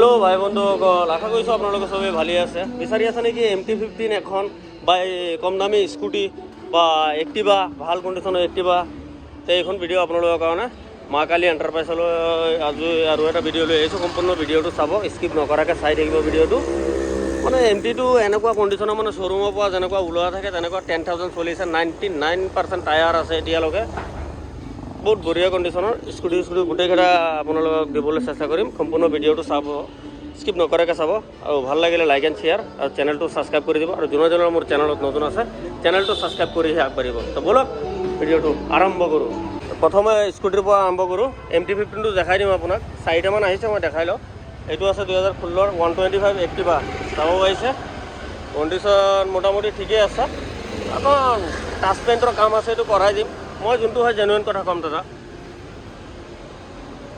Hello' ভাই বন্ধুসকল, আশা কৰিছোঁ আপোনালোকে চবেই ভালেই আছে। বিচাৰি আছে নেকি MT-15 এখন বা কম দামী স্কুটি বা এক্টিভা, ভাল কণ্ডিশ্যনৰ এক্টিভা? তো এইখন ভিডিঅ' আপোনালোকৰ কাৰণে মা কালী এণ্টাৰপ্ৰাইজলৈ আজি আৰু এটা ভিডিঅ' লৈ আহিছোঁ। সম্পূৰ্ণ ভিডিঅ'টো চাব, স্কিপ নকৰাকৈ চাই থাকিব ভিডিঅ'টো। মানে MT-টো এনেকুৱা কণ্ডিশ্যনৰ, মানে শ্ব'ৰুমৰ পৰা যেনেকুৱা ওলোৱা থাকে তেনেকুৱা 10,000 চলিছে। 99% টায়াৰ আছে এতিয়ালৈকে। বহুত বঢ়িয়া কণ্ডিশ্যনৰ স্কুটি গোটেইকেইটা আপোনালোকক দিবলৈ চেষ্টা কৰিম। সম্পূৰ্ণ ভিডিঅ'টো চাব, স্কিপ নকৰাকৈ চাব, আৰু ভাল লাগিলে লাইক এণ্ড শ্বেয়াৰ আৰু চেনেলটো ছাবস্ক্ৰাইব কৰি দিব। আৰু যোনে মোৰ চেনেলত নতুন আছে চেনেলটো ছাবস্ক্ৰাইব কৰিহে আগবাঢ়িব। তো ব'লক ভিডিঅ'টো আৰম্ভ কৰোঁ। প্ৰথমে স্কুটিৰ পৰা আৰম্ভ কৰোঁ। MT-15টো দেখাই দিম আপোনাক। 4টামান আহিছে, মই দেখাই লওঁ। এইটো আছে 2016 125 এক্টিভা, চাব পাৰিছে। কণ্ডিশ্যন মোটামুটি ঠিকেই আছে। অকণ টাচ পেইণ্টৰ কাম আছে, এইটো কৰাই দিম। মই যোনটো হয় জেনুইন কথা ক'ম দাদা।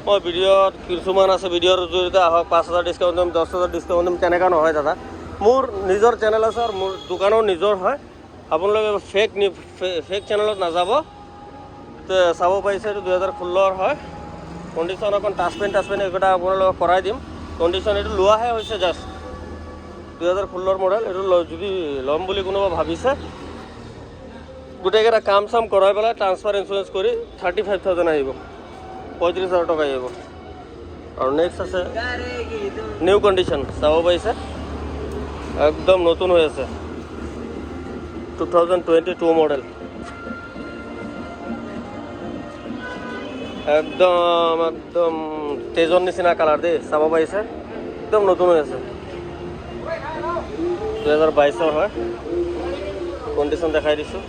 মই ভিডিঅ'ত কিছুমান আছে, ভিডিঅ'ৰ জৰিয়তে আহক 5,000 ডিছকাউণ্ট দিম, 10,000 ডিছকাউণ্ট দিম, তেনেকুৱা নহয় দাদা। মোৰ নিজৰ চেনেল আছে আৰু মোৰ দোকানো নিজৰ হয়। আপোনালোকে ফেক চেনেলত নাযাব। চাব পাৰিছে এইটো 2016 হয়। কণ্ডিশ্যন অকণ টাচ পেইণ্ট এইকেইটা আপোনালোকক কৰাই দিম। কণ্ডিশ্যন এইটো লোৱাহে হৈছে জাষ্ট। 2016 মডেল। এইটো যদি ল'ম বুলি কোনোবা ভাবিছে, গোটেইকেইটা কাম চাম কৰাই পেলাই ট্ৰান্সফাৰ ইঞ্চুৰেঞ্চ কৰি 35,000 আহিব, 35,000 টকা আহিব। আৰু নেক্সট আছে নিউ কণ্ডিশ্যন, চাব পাৰিছে একদম নতুন হৈ আছে। 2022 মডেল, একদম তেজৰ নিচিনা কালাৰ দেই, চাব পাৰিছে একদম নতুন হৈ আছে। 2022 হয়। কণ্ডিশ্যন দেখাই দিছোঁ,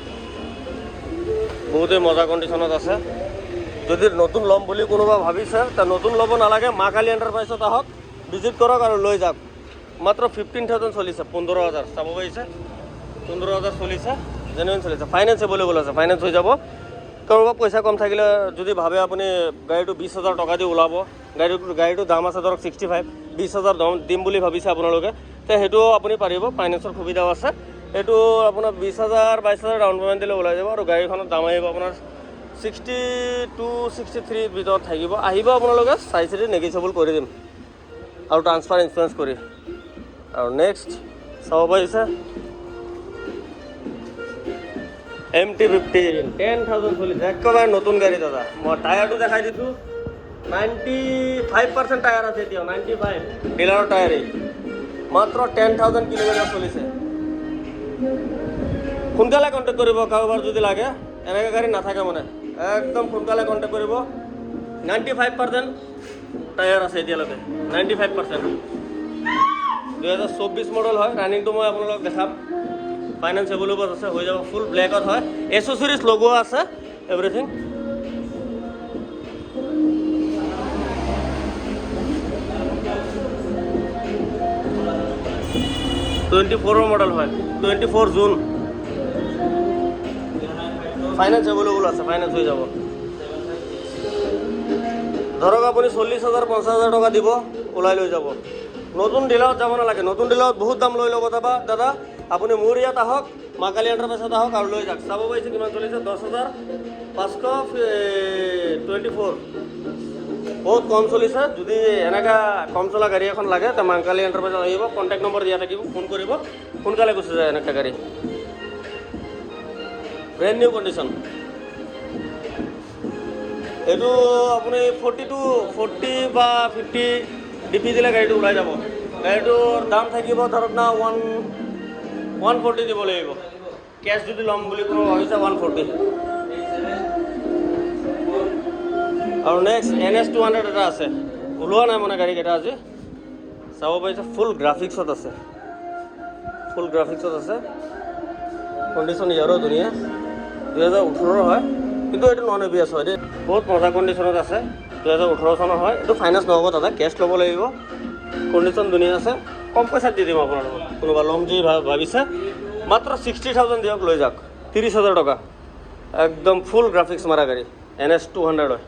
বহুতেই মজা কণ্ডিশ্যনত আছে। যদি নতুন ল'ম বুলি কোনোবা ভাবিছে, তা নতুন ল'ব নালাগে, মা কালী এণ্টাৰপ্ৰাইজত আহক, ভিজিট কৰক আৰু লৈ যাওক। মাত্ৰ 15,000 চলিছে, 15,000 চাব পাৰিছে। 15,000 চলিছে, জেনুইন চলিছে। ফাইনেন্স এভেইলেবল আছে, ফাইনেন্স হৈ যাব। কাৰোবাৰ পইচা কম থাকিলে যদি ভাবে আপুনি গাড়ীটো 20,000 টকা দি ওলাব, গাড়ীটোৰ দাম আছে ধৰক 65, 20,000 দিম বুলি ভাবিছে আপোনালোকে, তে সেইটোও আপুনি পাৰিব। ফাইনেন্সৰ সুবিধাও আছে। এইটো আপোনাৰ 20,000 22,000 ডাউন পে'মেণ্ট দিলে ওলাই যাব, আৰু গাড়ীখনৰ দাম আহিব আপোনাৰ 62-63 ভিতৰত থাকিব। আহিব আপোনালোকে, চাই চিতি নেগিচিবল কৰি দিম, আৰু ট্ৰান্সফাৰ ইঞ্চুৰেঞ্চ কৰি। আৰু নেক্সট চাব পাৰিছে MT-15, 10,000 চলিছে, একেবাৰে নতুন গাড়ী দাদা। মই টায়াৰটো দেখাই দিছোঁ, 95% টায়াৰ আছে এতিয়াও, 95 ডিলাৰৰ টায়াৰেই। মাত্ৰ 10,000 কিলোমিটাৰ চলিছে। সোনকালে কণ্টেক্ট কৰিব কাৰোবাৰ যদি লাগে, এনেকৈ গাড়ী নাথাকে মানে, একদম সোনকালে কণ্টেক্ট কৰিব। 95% টায়াৰ আছে এতিয়ালৈকে, 95%। 2024 মডেল হয়। ৰানিংটো মই আপোনালোকক দেখাম। ফাইনেন্স এভেইলেবল আছে, হৈ যাব। ফুল ব্লেকত হয়, এচেচৰিজ লগোৱা আছে, এভৰিথিং। '24 মডেল হয়, 24 জুন। ফাইনেন্স এভেইলেবল আছে, ফাইনেন্স হৈ যাব। ধৰক আপুনি 40,000 50,000 টকা দিব, ওলাই লৈ যাব। নতুন ডিলাৰত যাব নালাগে, নতুন ডিলাৰত বহুত দাম লৈ ল'ব দাদা। আপুনি মোৰ ইয়াত আহক, মা কালী এণ্টাৰপ্ৰাইজত আহক আৰু লৈ যাওক। চাব পাৰিছে কিমান চলিছে, 10,524, বহুত কম চলিছে। যদি এনেকুৱা কম চলা গাড়ী এখন লাগে, তে মা কালী এণ্টাৰপ্ৰাইজত আহিব, কণ্টেক্ট নম্বৰ দিয়া থাকিব, ফোন কৰিব, সোনকালে গুচি যায় এনেকুৱা গাড়ী। Brand new condition. এইটো আপুনি 40 বা 50 ডিপি দিলে গাড়ীটো ওলাই যাব। গাড়ীটোৰ দাম থাকিব ধৰক না 140 দিব লাগিব। কেছ যদি ল'ম বুলি কোনো ভাবিছে 140। আৰু নেক্সট NS200 এটা আছে, ওলোৱা নাই মানে গাড়ীকেইটা আজি। চাব পাৰিছে ফুল গ্ৰাফিক্সত আছে, ফুল গ্ৰাফিক্সত আছে। কণ্ডিশ্যন ইয়াৰো ধুনীয়া, 2018 হয়, কিন্তু এইটো নন ABS হয় দেই। বহুত মজা কণ্ডিশ্যনত আছে, 2018 চনৰ হয়। এইটো ফাইনেন্স নহ'ব দাদা, কেছ ল'ব লাগিব। কণ্ডিশ্যন ধুনীয়া আছে, কম পইচাত দি দিম আপোনালোকক। কোনোবা ল'ম যদি ভাবিছে, মাত্ৰ 60,000 দিয়ক, লৈ যাওক। 30,000 টকা, একদম ফুল গ্ৰাফিক্স মাৰা গাড়ী, NS200 হয়।